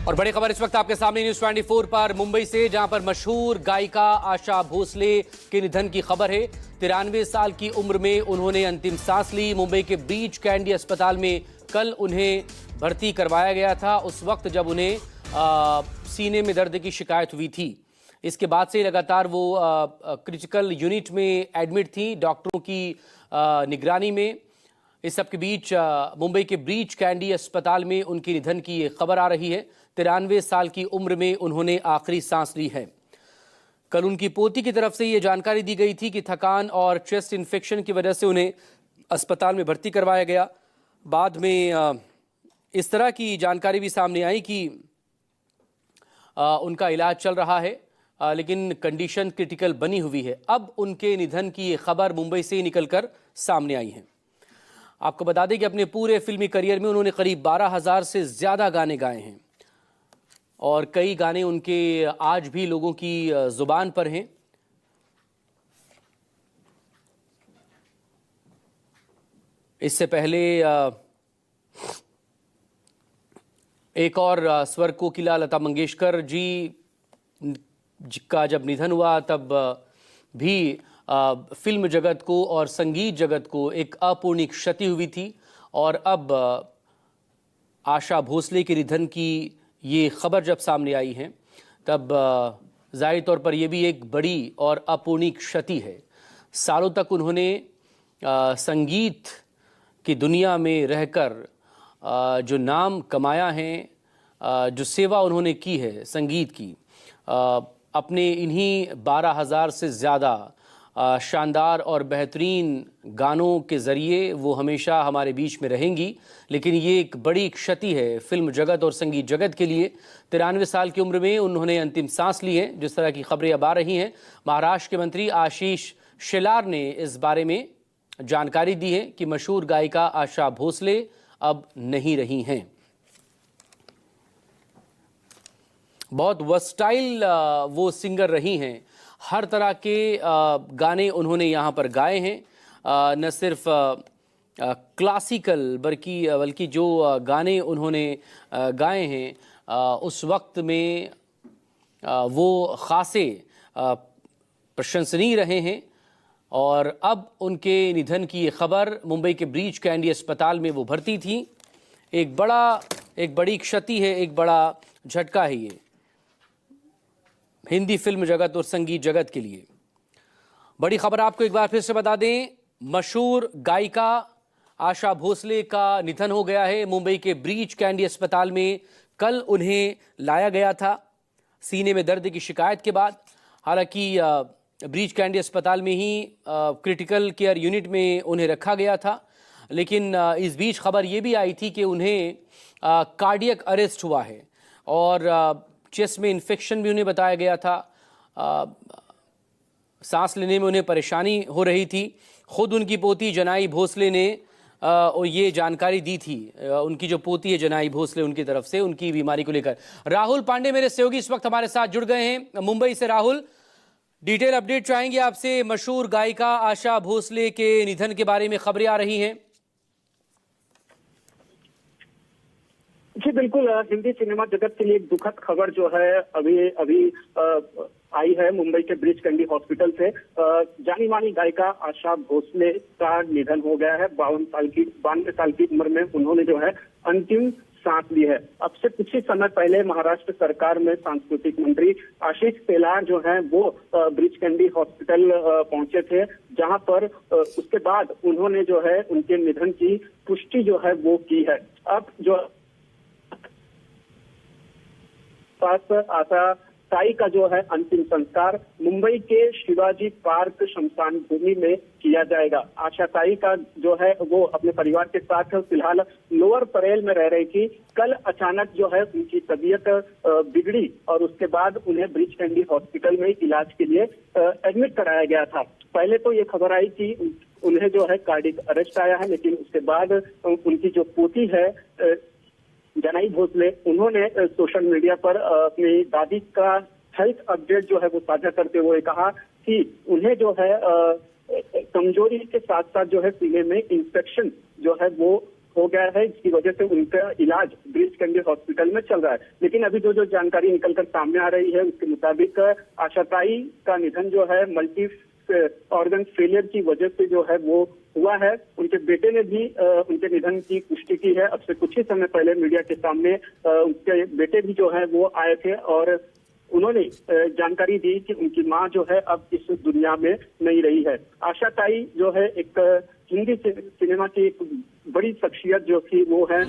और बड़ी खबर इस वक्त आपके सामने न्यूज 24 पर मुंबई से, जहां पर मशहूर गायिका आशा भोसले के निधन की खबर है। 93 साल की उम्र में उन्होंने अंतिम सांस ली। मुंबई के ब्रीच कैंडी अस्पताल में कल उन्हें भर्ती करवाया गया था, उस वक्त जब उन्हें सीने में दर्द की शिकायत हुई थी। इसके बाद से लगातार वो क्रिटिकल यूनिट में एडमिट थी, डॉक्टरों की निगरानी में। इस सब के बीच मुंबई के ब्रीच कैंडी अस्पताल में उनके निधन की ये खबर आ रही है। 93 साल की उम्र में उन्होंने आखिरी सांस ली है। कल उनकी पोती की तरफ से ये जानकारी दी गई थी कि थकान और चेस्ट इन्फेक्शन की वजह से उन्हें अस्पताल में भर्ती करवाया गया। बाद में इस तरह की जानकारी भी सामने आई कि उनका इलाज चल रहा है, लेकिन कंडीशन क्रिटिकल बनी हुई है। अब उनके निधन की ये खबर मुंबई से निकलकर सामने आई है। आपको बता दें कि अपने पूरे फिल्मी करियर में उन्होंने करीब 12,000 से ज़्यादा गाने गाए हैं और कई गाने उनके आज भी लोगों की जुबान पर हैं। इससे पहले एक और स्वर कोकिला लता मंगेशकर जी का जब निधन हुआ, तब भी फिल्म जगत को और संगीत जगत को एक अपूर्णीय क्षति हुई थी। और अब आशा भोसले के निधन की ये खबर जब सामने आई है, तब जाहिर तौर पर यह भी एक बड़ी और अपूर्णीय क्षति है। सालों तक उन्होंने संगीत की दुनिया में रहकर जो नाम कमाया है, जो सेवा उन्होंने की है संगीत की, अपने इन्हीं 12,000 से ज़्यादा शानदार और बेहतरीन गानों के ज़रिए वो हमेशा हमारे बीच में रहेंगी। लेकिन ये एक बड़ी क्षति है फिल्म जगत और संगीत जगत के लिए। 93 साल की उम्र में उन्होंने अंतिम सांस ली है, जिस तरह की खबरें अब आ रही हैं। महाराष्ट्र के मंत्री आशीष शेलार ने इस बारे में जानकारी दी है कि मशहूर गायिका आशा भोसले अब नहीं रही हैं। बहुत वर्सटाइल वो सिंगर रही हैं, हर तरह के गाने उन्होंने यहाँ पर गाए हैं। न सिर्फ क्लासिकल बल्कि जो गाने उन्होंने गाए हैं उस वक्त में वो खासे प्रशंसनीय रहे हैं। और अब उनके निधन की ये खबर, मुंबई के ब्रीच कैंडी अस्पताल में वो भर्ती थी। एक बड़ी क्षति है, एक बड़ा झटका है ये हिंदी फिल्म जगत और संगीत जगत के लिए। बड़ी खबर आपको एक बार फिर से बता दें, मशहूर गायिका आशा भोसले का निधन हो गया है। मुंबई के ब्रीच कैंडी अस्पताल में कल उन्हें लाया गया था सीने में दर्द की शिकायत के बाद। हालांकि ब्रीच कैंडी अस्पताल में ही क्रिटिकल केयर यूनिट में उन्हें रखा गया था, लेकिन इस बीच खबर ये भी आई थी कि उन्हें कार्डियक अरेस्ट हुआ है और चेस्ट में इन्फेक्शन भी उन्हें बताया गया था। सांस लेने में उन्हें परेशानी हो रही थी। खुद उनकी पोती जनाई भोसले ने ये जानकारी दी थी। उनकी जो पोती है जनाई भोसले, उनकी तरफ से उनकी बीमारी को लेकर। राहुल पांडे मेरे सहयोगी इस वक्त हमारे साथ जुड़ गए हैं मुंबई से। राहुल, डिटेल अपडेट चाहेंगे आपसे। मशहूर गायिका आशा भोसले के निधन के बारे में खबरें आ रही हैं। जी बिल्कुल, हिंदी सिनेमा जगत के लिए एक दुखद खबर जो है अभी आई है मुंबई के ब्रीच कैंडी हॉस्पिटल से। जानी मानी गायिका आशा भोसले का निधन हो गया है। 92 साल की उम्र में उन्होंने जो है अंतिम सांस ली है। अब से कुछ ही समय पहले महाराष्ट्र सरकार में सांस्कृतिक मंत्री आशीष शेलार जो है वो ब्रीच कैंडी हॉस्पिटल पहुंचे थे, जहां पर उसके बाद उन्होंने जो है उनके निधन की पुष्टि जो है वो की है। अब जो आशा ताई का जो है अंतिम संस्कार मुंबई के शिवाजी पार्क शमशान भूमि में किया जाएगा। आशा ताई का जो है वो अपने परिवार के साथ फिलहाल लोअर परेल में रह रही थी। कल अचानक जो है उनकी तबीयत बिगड़ी और उसके बाद उन्हें ब्रीच कैंडी हॉस्पिटल में इलाज के लिए एडमिट कराया गया था। पहले तो ये खबर आई कि उन्हें जो है कार्डियक अरेस्ट आया है, लेकिन उसके बाद उनकी जो पोती है जनाई भोसले, उन्होंने सोशल मीडिया पर अपनी दादी का हेल्थ अपडेट जो है वो साझा करते हुए कहा कि उन्हें जो है कमजोरी के साथ साथ जो है सीने में इंफेक्शन जो है वो हो गया है, इसकी वजह से उनका इलाज ब्रीच कैंडी हॉस्पिटल में चल रहा है। लेकिन अभी जो जानकारी निकलकर सामने आ रही है उसके मुताबिक आशाताई का निधन जो है मल्टी ऑर्गन फेलियर की वजह से जो है वो हुआ है। उनके बेटे ने भी उनके निधन की पुष्टि की है। अब से कुछ ही समय पहले मीडिया के सामने उनके बेटे भी जो है वो आए थे और उन्होंने जानकारी दी कि उनकी मां जो है अब इस दुनिया में नहीं रही है। आशाताई जो है एक हिंदी सिनेमा की एक बड़ी शख्सियत जो थी वो है